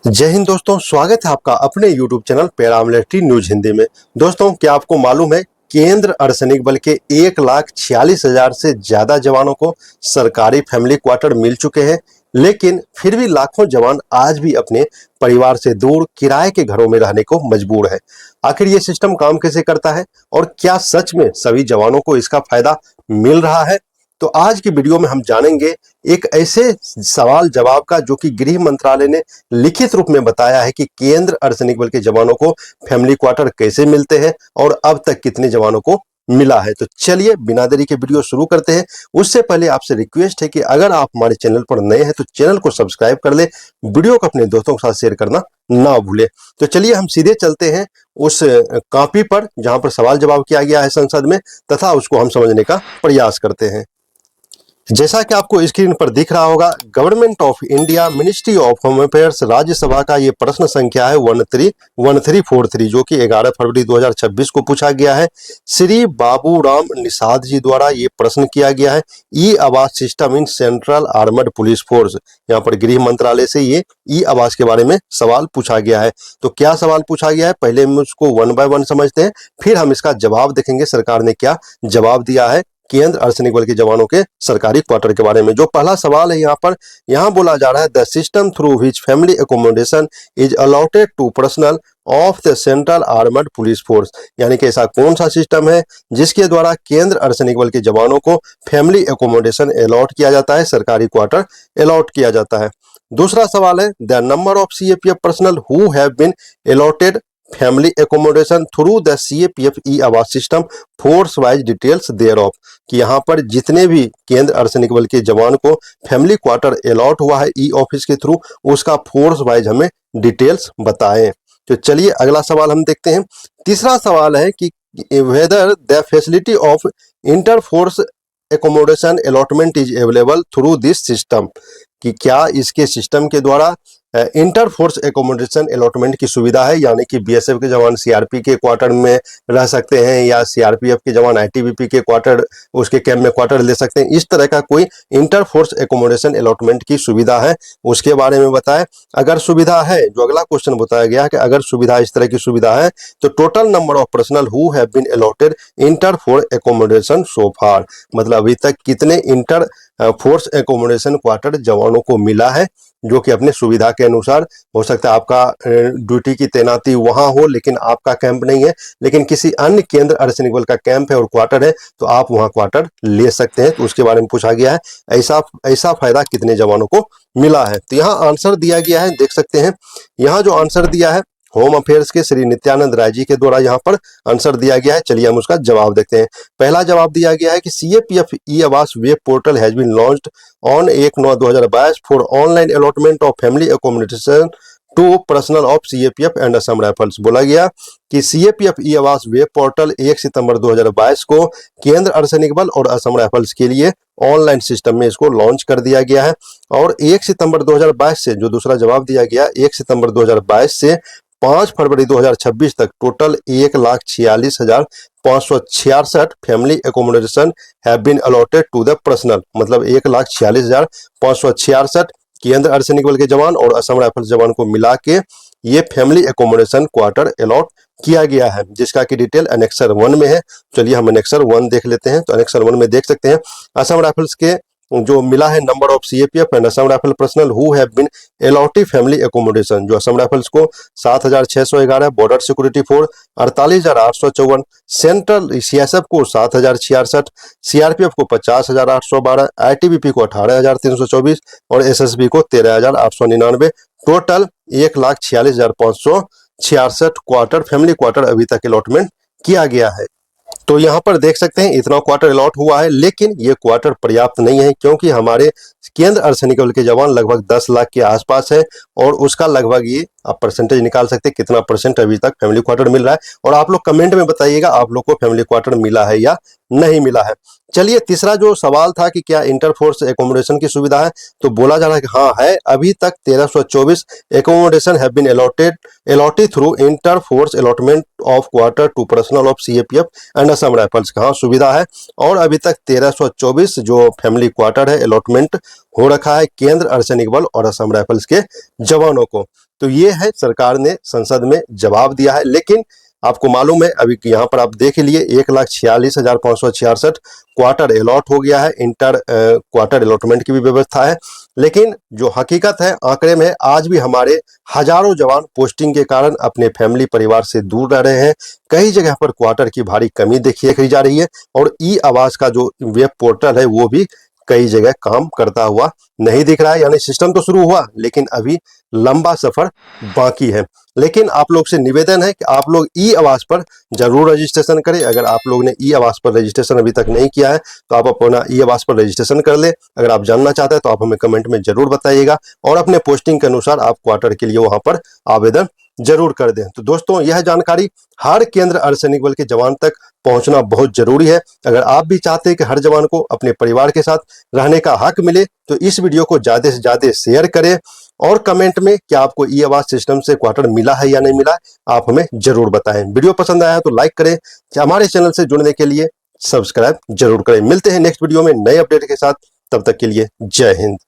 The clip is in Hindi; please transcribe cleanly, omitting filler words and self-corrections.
जय हिंद दोस्तों, स्वागत है आपका अपने YouTube channel paramilitary news Hindi में। दोस्तों, क्या आपको मालूम है केंद्र अर्धसैनिक बल के 1,46,000 से ज्यादा जवानों को सरकारी फैमिली क्वार्टर मिल चुके हैं, लेकिन फिर भी लाखों जवान आज भी अपने परिवार से दूर किराए के घरों में रहने को मजबूर है। आखिर ये सिस्टम काम कैसे करता है और क्या सच में सभी जवानों को इसका फायदा मिल रहा है? तो आज की वीडियो में हम जानेंगे एक ऐसे सवाल जवाब का जो कि गृह मंत्रालय ने लिखित रूप में बताया है कि केंद्र अर्धसैनिक बल के जवानों को फैमिली क्वार्टर कैसे मिलते हैं और अब तक कितने जवानों को मिला है। तो चलिए बिना देरी के वीडियो शुरू करते हैं। उससे पहले आपसे रिक्वेस्ट है कि अगर आप हमारे चैनल पर नए हैं तो चैनल को सब्सक्राइब कर ले, वीडियो को अपने दोस्तों के साथ शेयर करना ना भूले। तो चलिए हम सीधे चलते हैं उस कॉपी पर जहां पर सवाल जवाब किया गया है संसद में, तथा उसको हम समझने का प्रयास करते हैं। जैसा कि आपको स्क्रीन पर दिख रहा होगा, government of India, ministry of home affairs, Rajya Sabha का ये प्रश्न संख्या है 1343, जो कि 11 फरवरी 2026 को पूछा गया है। श्री बाबूराम निषाद जी द्वारा ये प्रश्न किया गया है। E Awas system in central armed police force, यहाँ पर गृह मंत्रालय से ये ई आवास के बारे में सवाल पूछा गया है। तो क्या सवाल पूछा गया है, पहले हम उसको वन बाय वन समझते हैं, फिर हम इसका जवाब देखेंगे सरकार ने क्या जवाब दिया है केंद्र अर्धसैनिक बल के जवानों के सरकारी क्वार्टर के बारे में। जो पहला सवाल है यहाँ बोला जा रहा है, the system through which family accommodation is allotted to personnel of the central armed police force, यानी कि ऐसा कौन सा सिस्टम है जिसके द्वारा केंद्र अर्धसैनिक बल के जवानों को फैमिली एकोमोडेशन अलॉट किया जाता है, सरकारी क्वार्टर अलॉट किया जाता है। दूसरा सवाल है, the number of CAPF personnel who have been allotted family accommodation through the CAPF e Awas system force wise details thereof, कि यहाँ पर जितने भी केंद्र अर्धसैनिक बल के जवान को फैमिली क्वार्टर अलॉट हुआ है ई ऑफिस के थ्रू, उसका फोर्स वाइज हमें डिटेल्स बताएं। तो चलिए अगला सवाल हम देखते हैं। तीसरा सवाल है कि whether the facility of inter force accommodation allotment is available through this system, कि क्या इसके सिस्टम के द्वारा इंटर फोर्स एकोमोडेशन अलॉटमेंट की सुविधा है, यानी कि बीएसएफ के जवान सीआरपी के क्वार्टर में रह सकते हैं या सीआरपीएफ के जवान आईटीबीपी के क्वार्टर, उसके कैंप में क्वार्टर ले सकते हैं। इस तरह का कोई इंटर फोर्स एकोमोडेशन अलॉटमेंट की सुविधा है, उसके बारे में बताएं। अगर सुविधा है, जो अगला क्वेश्चन बताया गया है कि अगर सुविधा इस तरह की सुविधा है तो total number of personnel who have been allotted inter force accommodation so far, मतलब अभी तक कितने इंटर फोर्स एकोमोडेशन क्वार्टर जवानों को मिला है, जो कि अपने सुविधा के अनुसार, हो सकता है आपका ड्यूटी की तैनाती वहां हो लेकिन आपका कैंप नहीं है, लेकिन किसी अन्य केंद्र अर्धसैनिक बल का कैंप है और क्वार्टर है तो आप वहां क्वार्टर ले सकते हैं। तो उसके बारे में पूछा गया है, ऐसा फायदा कितने जवानों को मिला है। तो यहाँ आंसर दिया गया है, देख सकते हैं। यहाँ जो आंसर दिया है होम अफेयर्स के श्री नित्यानंद राय जी के द्वारा यहाँ पर आंसर दिया गया है। चलिए हम उसका जवाब देखते हैं। पहला जवाब दिया गया है कि CAPF e Awas web portal has been launched on 1/9/2022 for online allotment of family accommodation to personnel of CAPF and Assam rifles. बोला गया कि CAPF e Awas web portal 1 सितंबर 2022 को केंद्र अर्धसैनिक बल और असम राइफल्स के लिए ऑनलाइन सिस्टम में इसको लॉन्च कर दिया गया है। और 1 सितंबर 2022 से, जो दूसरा जवाब दिया गया, 1 सितंबर 2022 से 5 फरवरी 2026 तक total 1,46,566 family accommodation have been allotted to the personnel, मतलब 1,46,566 केंद्र अर्धसैनिक बल के जवान और असम राइफल्स जवान को मिला के ये फैमिली एकोमोडेशन क्वार्टर अलॉट किया गया है, जिसका की डिटेल एनेक्सर 1 में है। चलिए हम एनेक्सर 1 देख लेते हैं। तो एनेक्सर 1 में देख सकते हैं असम राइफल्स के जो मिला है number of CAPF and Assam rifle personnel who have been allotted family accommodation, जो असम राइफल्स को 7,611, border security force 48,854, central CSF को 7,066, सीआरपीएफ को 50,812, आईटीबीपी को 18,324 और एसएसबी को 13,899, टोटल 1,46,566 क्वार्टर फैमिली क्वार्टर अभी तक अलॉटमेंट किया गया है। तो यहाँ पर देख सकते हैं इतना क्वार्टर अलॉट हुआ है, लेकिन ये क्वार्टर पर्याप्त नहीं है, क्योंकि हमारे केंद्र अर्धसैनिक बल के जवान लगभग 10 लाख के आसपास है और उसका लगभग ये आप परसेंटेज निकाल सकते हैं कितना परसेंट अभी तक फैमिली क्वार्टर मिल रहा है। और आप लोग कमेंट में बताइएगा आप लोग को फैमिली क्वार्टर मिला है या नहीं मिला है। चलिए तीसरा जो सवाल था कि क्या इंटर फोर्स एकोमोडेशन की सुविधा है, तो बोला जा रहा है कि हाँ है। अभी तक 1324 accommodation have been allotted through inter force allotment of quarter to personnel of CAPF and Assam rifles का सुविधा है। और अभी तक 1324 जो फैमिली क्वार्टर है अलॉटमेंट हो रखा है केंद्र अर्धसैनिक बल और असम राइफल्स के जवानों को। तो ये है सरकार ने संसद में जवाब दिया है। लेकिन आपको मालूम है अभी यहाँ पर आप देख लिए 1,46,566 क्वार्टर अलॉट हो गया है। इंटर क्वार्टर अलॉटमेंट की भी व्यवस्था है। लेकिन जो हकीकत है आंकड़े में आज भी हमारे हजारों जवान पोस्टिंग के कारण अपने फैमिली परिवार से दूर रह रहे हैं। कई जगह पर क्वार्टर की भारी कमी देखी जा रही है और ई आवास का जो वेब पोर्टल है वो भी कई जगह काम करता हुआ नहीं दिख रहा है। यानी सिस्टम तो शुरू हुआ लेकिन अभी लंबा सफर बाकी है। लेकिन आप लोग से निवेदन है कि आप लोग ई आवास पर जरूर रजिस्ट्रेशन करें। अगर आप लोग ने ई आवास पर रजिस्ट्रेशन अभी तक नहीं किया है तो आप अपना ई आवास पर रजिस्ट्रेशन कर ले। अगर आप जानना चाहते हैं तो आप हमें कमेंट में जरूर बताइएगा और अपने पोस्टिंग के अनुसार आप क्वार्टर के लिए वहां पर आवेदन जरूर कर दें। तो दोस्तों यह जानकारी हर केंद्र अर्धसैनिक बल के जवान तक पहुंचना बहुत जरूरी है। अगर आप भी चाहते हैं कि हर जवान को अपने परिवार के साथ रहने का हक मिले तो इस वीडियो को ज्यादा से ज्यादा शेयर करें और कमेंट में क्या आपको ई आवास सिस्टम से क्वार्टर मिला है या नहीं मिला है आप हमें जरूर बताएं। वीडियो पसंद आया है तो लाइक करें। हमारे चैनल से जुड़ने के लिए सब्सक्राइब जरूर करें। मिलते हैं नेक्स्ट वीडियो में नए अपडेट के साथ। तब तक के लिए जय हिंद।